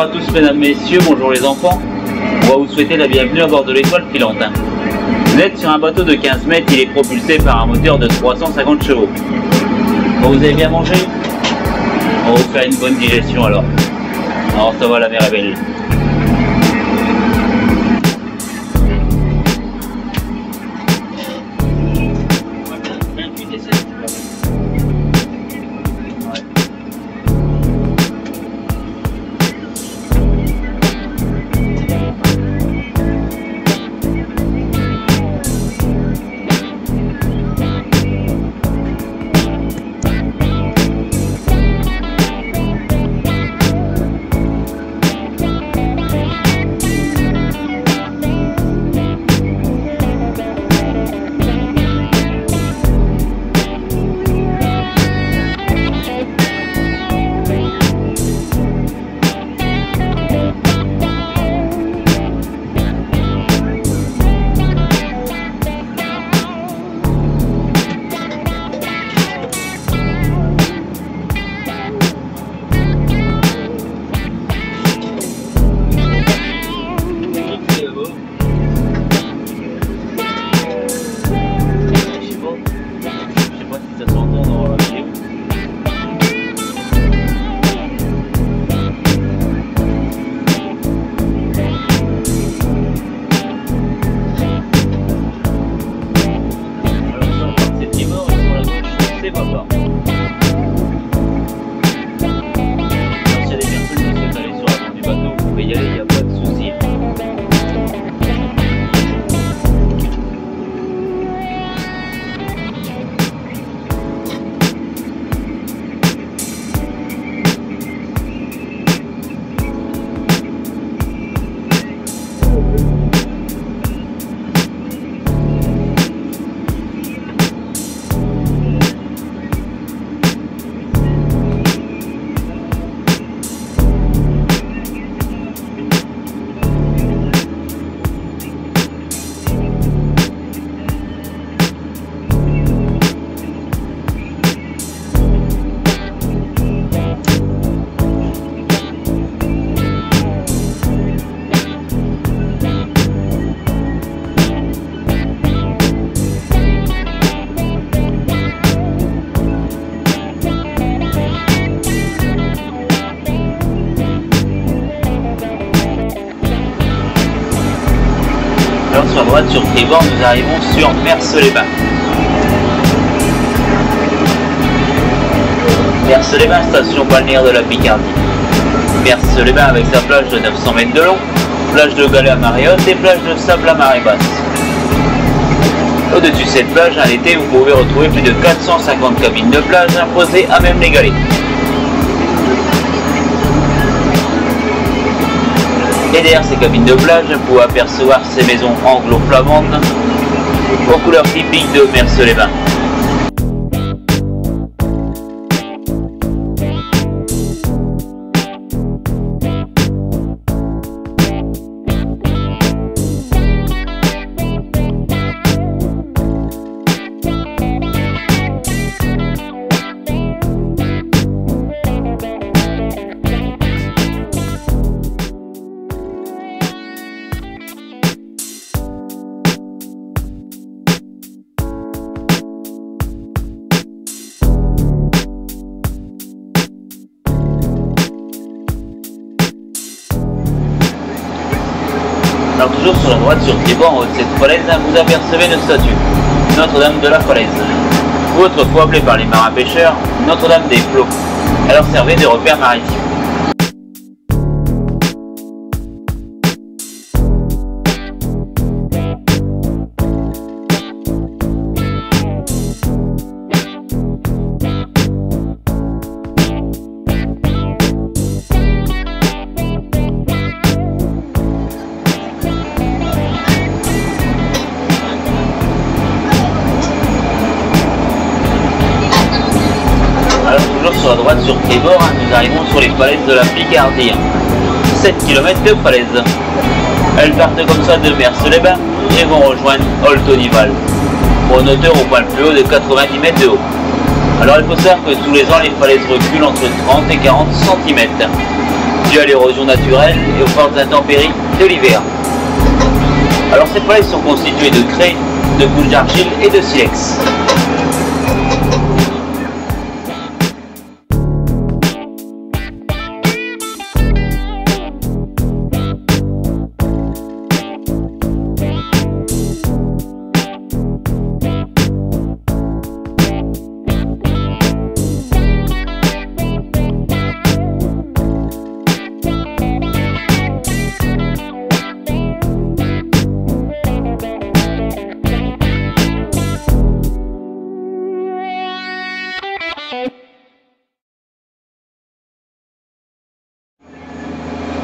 à tous mesdames, messieurs, bonjour les enfants. On va vous souhaiter la bienvenue à bord de l'Étoile Filante. Vous êtes sur un bateau de 15 mètres, il est propulsé par un moteur de 350 chevaux. Bon, vous avez bien mangé? On va vous faire une bonne digestion alors. Alors ça va, la mer est belle. Alors sur droite, sur tribord, nous arrivons sur Merce-les-Bains. Merce-les-Bains, station balnéaire de la Picardie. Merce-les-Bains avec sa plage de 900 mètres de long, plage de galets à marée haute et plage de sable à marée basse. Au-dessus de cette plage, en été, vous pouvez retrouver plus de 450 cabines de plage imposées à même les galets. Et derrière ces cabines de plage, vous pouvez apercevoir ces maisons anglo-flamandes aux couleurs typiques de Merce-les-Bains. Alors toujours sur la droite, sur tribord, en haut de cette falaise, vous apercevez une statue, Notre-Dame de la Falaise, ou autrefois appelée par les marins pêcheurs, Notre-Dame des Flots. Elle leur servait de repère maritime. Sur la droite, sur tribord, nous arrivons sur les falaises de la Picardie. 7 km de falaises. Elles partent comme ça de Merce-les-Bains et vont rejoindre Oltonival, pour une hauteur au point le plus haut de 90 mètres de haut. Alors il faut savoir que tous les ans les falaises reculent entre 30 et 40 cm. dû à l'érosion naturelle et aux fortes intempéries de l'hiver. Alors ces falaises sont constituées de craie, de couches d'argile et de silex.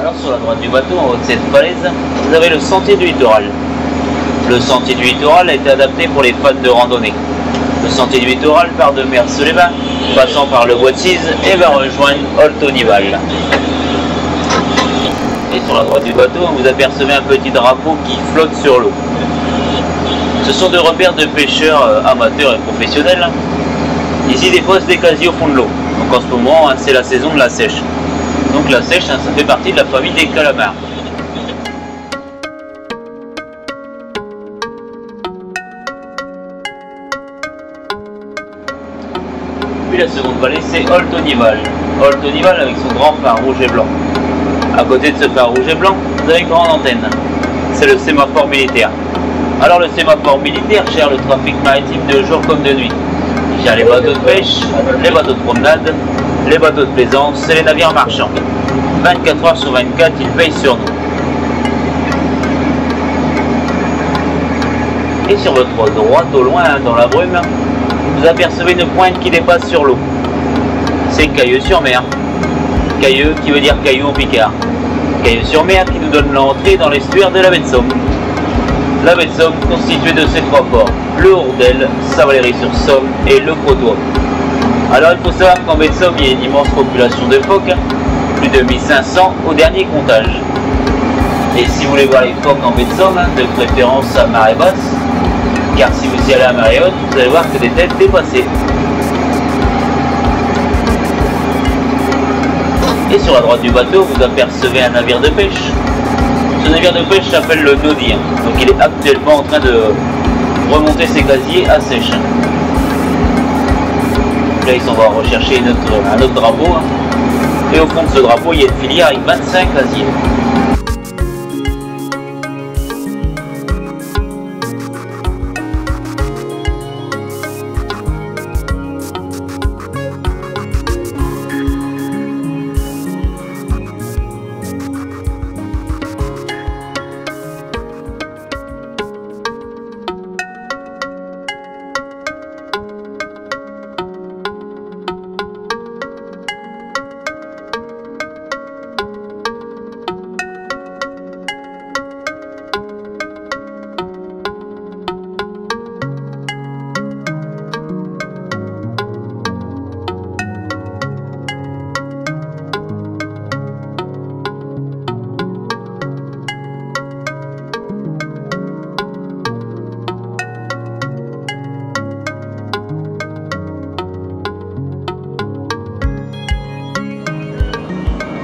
Alors sur la droite du bateau, en haut de cette falaise, vous avez le sentier du littoral. Le sentier du littoral a été adapté pour les fans de randonnée. Le sentier du littoral part de Mers-les-Bains, passant par le Bois de Cise et va rejoindre Oltonival. Et sur la droite du bateau, vous apercevez un petit drapeau qui flotte sur l'eau. Ce sont des repères de pêcheurs amateurs et professionnels. Ici, des fois, c'est des casiers au fond de l'eau. Donc en ce moment, c'est la saison de la sèche. Donc la sèche, ça fait partie de la famille des calamars. Puis la seconde vallée, c'est Oltonival. Oltonival avec son grand phare rouge et blanc. À côté de ce phare rouge et blanc, vous avez une grande antenne. C'est le sémaphore militaire. Alors le sémaphore militaire gère le trafic maritime de jour comme de nuit. Il gère les bateaux de pêche, les bateaux de promenade, les bateaux de plaisance et les navires marchands. 24 heures sur 24, ils veillent sur nous. Et sur votre droite, au loin, dans la brume, vous apercevez une pointe qui dépasse sur l'eau. C'est Cailleux-sur-Mer. Cailleux qui veut dire caillou en picard. Cailleux-sur-Mer qui nous donne l'entrée dans l'estuaire de la baie de Somme. La baie de Somme constituée de ces trois ports, le Hourdel, Saint-Valery-sur-Somme et le Crotoy. Alors il faut savoir qu'en baie de Somme, il y a une immense population de phoques, plus de 1500 au dernier comptage. Et si vous voulez voir les phoques en baie de Somme, de préférence à marée basse, car si vous y allez à marée haute, vous allez voir que des têtes dépassées. Et sur la droite du bateau, vous apercevez un navire de pêche. Ce navire de pêche s'appelle le Dodi, donc il est actuellement en train de remonter ses casiers à sèche. Là, ils s'en vont rechercher un autre drapeau. Et au fond de ce drapeau, il y a une filière avec 25 casiers.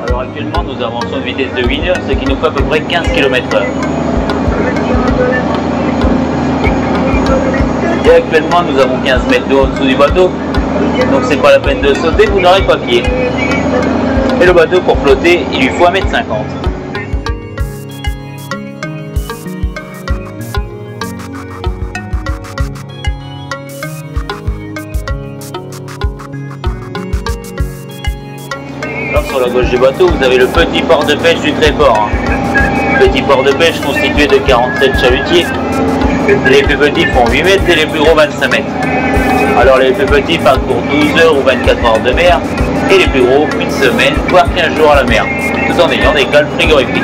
Alors actuellement nous avançons à une vitesse de 8 heures, ce qui nous fait à peu près 15 km/h. Et actuellement nous avons 15 mètres d'eau en dessous du bateau, donc c'est pas la peine de sauter, vous n'aurez pas pied. Et le bateau pour flotter, il lui faut 1,50 m. Alors sur la gauche du bateau, vous avez le petit port de pêche du Tréport. Petit port de pêche constitué de 47 chalutiers. Les plus petits font 8 mètres et les plus gros 25 mètres. Alors les plus petits parcourent 12 heures ou 24 heures de mer et les plus gros une semaine, voire 15 jours à la mer, tout en ayant des cales frigorifiques.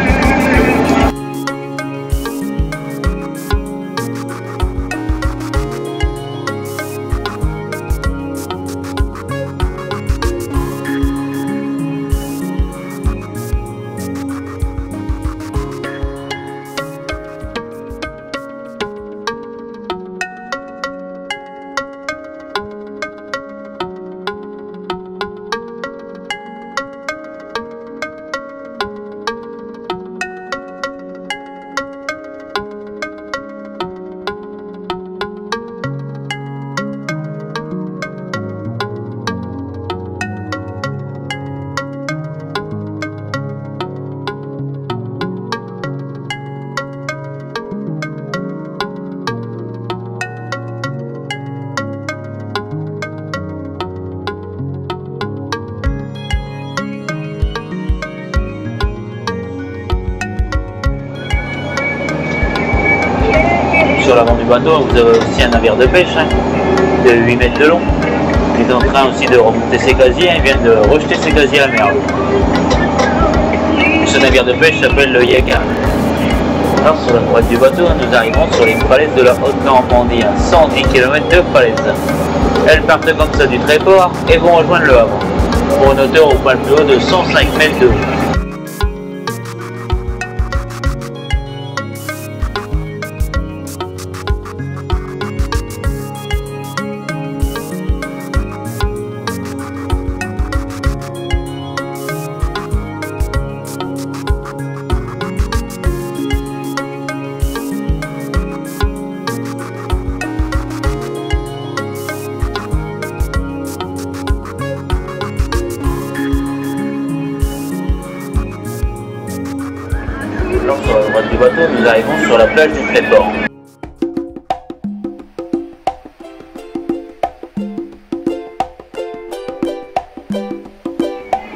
bateau, vous avez aussi un navire de pêche de 8 mètres de long. Il est en train aussi de remonter ses casiers, il vient de rejeter ses casiers à la mer. Ce navire de pêche s'appelle le Yaga. Alors sur la droite du bateau, nous arrivons sur les falaises de la Haute-Normandie, à 110 km de falaises. Elles partent comme ça du Tréport et vont rejoindre le Havre, pour une hauteur au point le plus haut de 105 mètres de haut. Alors, sur la droite du bateau, nous arrivons sur la plage du Tréport.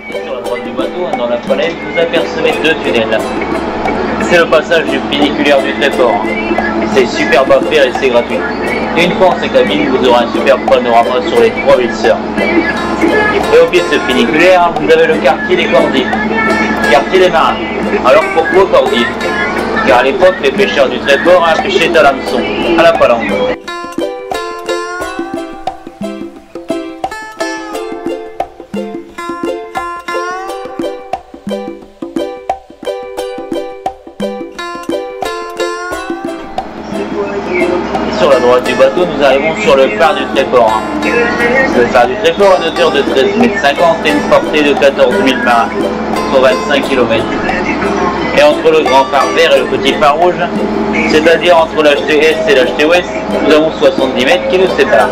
Et sur la droite du bateau, dans la falaise, vous apercevez deux tunnels. C'est le passage du funiculaire du Tréport. C'est superbe à faire et c'est gratuit. Et une fois en ces cabines, vous aurez un superbe panorama sur les trois villes sœurs. Et au pied de ce funiculaire, vous avez le quartier des Cordifs, quartier des marins. Alors pourquoi Cordifs? Car à l'époque, les pêcheurs du Tréport pêchaient à l'hameçon, à la palangre. Sur la droite du bateau, nous arrivons sur le phare du Tréport. Le phare du Tréport a une hauteur de 13,50 m et une portée de 14 000 marins, soit 25 km. Et entre le grand phare vert et le petit phare rouge, c'est-à-dire entre l'HT Est et l'HT Ouest, nous avons 70 mètres qui nous séparent.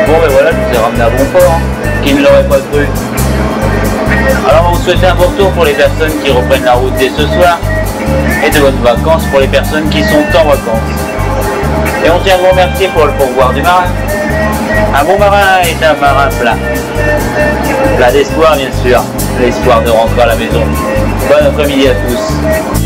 Bon ben voilà, je vous ai ramené à bon port, qui ne l'aurait pas cru. Alors on va vous souhaiter un bon retour pour les personnes qui reprennent la route dès ce soir, et de bonnes vacances pour les personnes qui sont en vacances. Et on tient à vous remercier pour le pourboire du marin. Un bon marin est un marin plein. Plein d'espoir bien sûr, l'espoir de rentrer à la maison. Bon après-midi à tous.